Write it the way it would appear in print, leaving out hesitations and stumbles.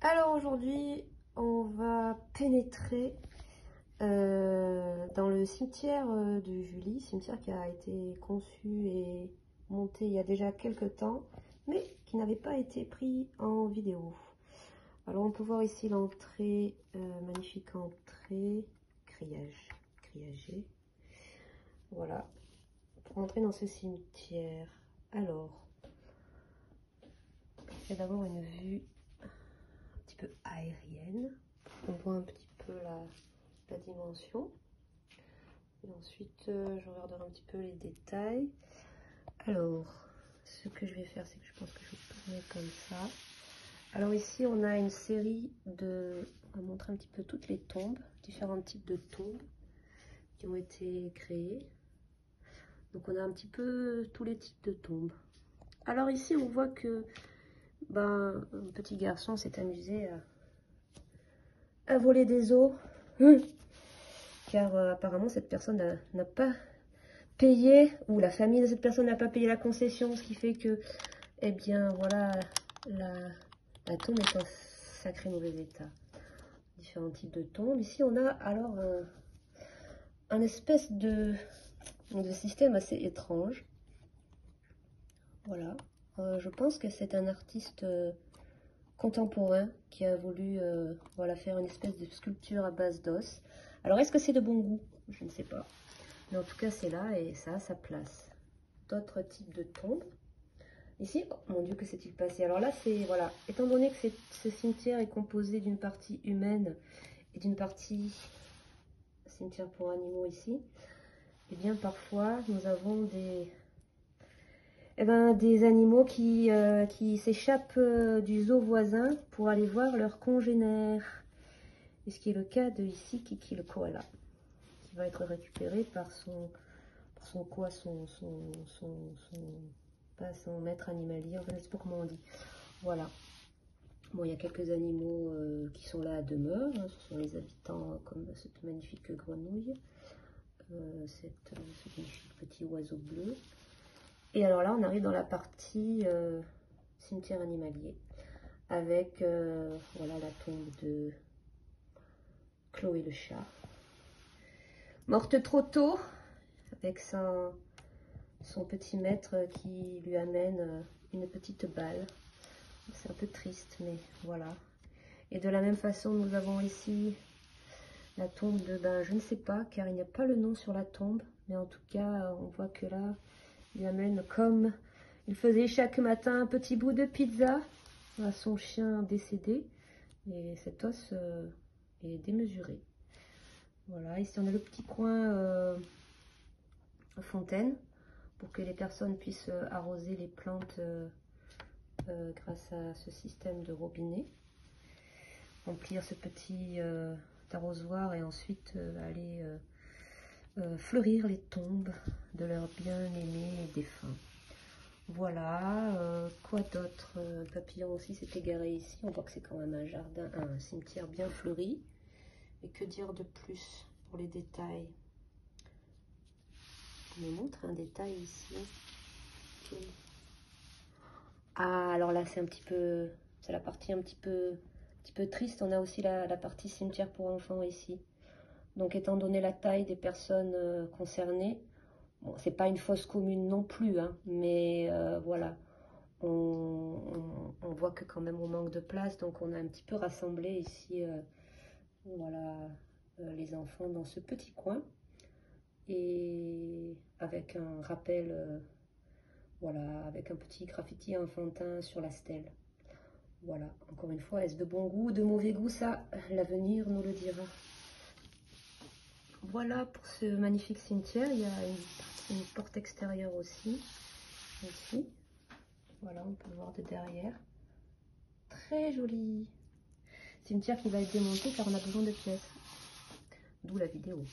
Alors aujourd'hui, on va pénétrer dans le cimetière de Julie, cimetière qui a été conçu et monté il y a déjà quelques temps, mais qui n'avait pas été pris en vidéo. Alors on peut voir ici l'entrée, magnifique entrée, grillagée. Voilà, pour entrer dans ce cimetière. Alors, il y a d'abord une vue un petit peu aérienne. On voit un petit peu la dimension. Et ensuite, je regarderai un petit peu les détails. Alors, ce que je vais faire, c'est que je pense que je vais tourner comme ça. Alors ici, on a une série de... On va montrer un petit peu toutes les tombes, différents types de tombes qui ont été créées. Donc on a un petit peu tous les types de tombes. Alors ici, on voit que un petit garçon s'est amusé à voler des os. Car apparemment cette personne n'a pas payé, ou la famille de cette personne n'a pas payé la concession, ce qui fait que, eh bien voilà, la tombe est en sacré mauvais état. Différents types de tombes. Ici on a alors un espèce de système assez étrange. Voilà, je pense que c'est un artiste contemporain qui a voulu voilà, faire une espèce de sculpture à base d'os. Alors est-ce que c'est de bon goût? Je ne sais pas. Mais en tout cas c'est là et ça a sa place. D'autres types de tombes. Ici, oh mon Dieu, que s'est-il passé? Alors là, c'est, voilà, étant donné que ce cimetière est composé d'une partie humaine et d'une partie cimetière pour animaux ici, et bien parfois nous avons des animaux qui s'échappent du zoo voisin pour aller voir leurs congénères. Et ce qui est le cas de ici, Kiki le koala, qui va être récupéré par son maître animalier, enfin, je ne sais pas comment on dit. Voilà. Bon, il y a quelques animaux qui sont là à demeure, hein. Ce sont les habitants comme cette magnifique grenouille, ce magnifique petit oiseau bleu. Et alors là, on arrive dans la partie cimetière animalier, avec voilà, la tombe de Chloé le chat, morte trop tôt, avec son petit maître qui lui amène une petite balle. C'est un peu triste, mais voilà. Et de la même façon, nous avons ici la tombe de, je ne sais pas, car il n'y a pas le nom sur la tombe, mais en tout cas, on voit que là, il amène, comme il faisait chaque matin, un petit bout de pizza à son chien décédé. Et cet os est démesuré. Voilà, ici on a le petit coin fontaine, pour que les personnes puissent arroser les plantes grâce à ce système de robinet. Remplir ce petit arrosoir et ensuite aller fleurir les tombes de leurs bien-aimés défunts. Voilà, quoi d'autre? Le papillon aussi s'est égaré ici. On voit que c'est quand même un jardin, un cimetière bien fleuri. Et que dire de plus pour les détails? Je vous montre un détail ici. Ah, alors là, c'est un petit peu, c'est la partie un petit peu triste. On a aussi la partie cimetière pour enfants ici. Donc, étant donné la taille des personnes concernées, bon, c'est pas une fosse commune non plus, hein, mais voilà, on voit que quand même on manque de place, donc on a un petit peu rassemblé ici, voilà, les enfants dans ce petit coin, et avec un rappel, voilà, avec un petit graffiti enfantin sur la stèle. Voilà, encore une fois, est-ce de bon goût ou de mauvais goût? Ça, l'avenir nous le dira. Voilà pour ce magnifique cimetière. Il y a une porte extérieure aussi, ici. Voilà, on peut le voir de derrière. Très joli. Cimetière qui va être démonté car on a besoin de pièces. D'où la vidéo.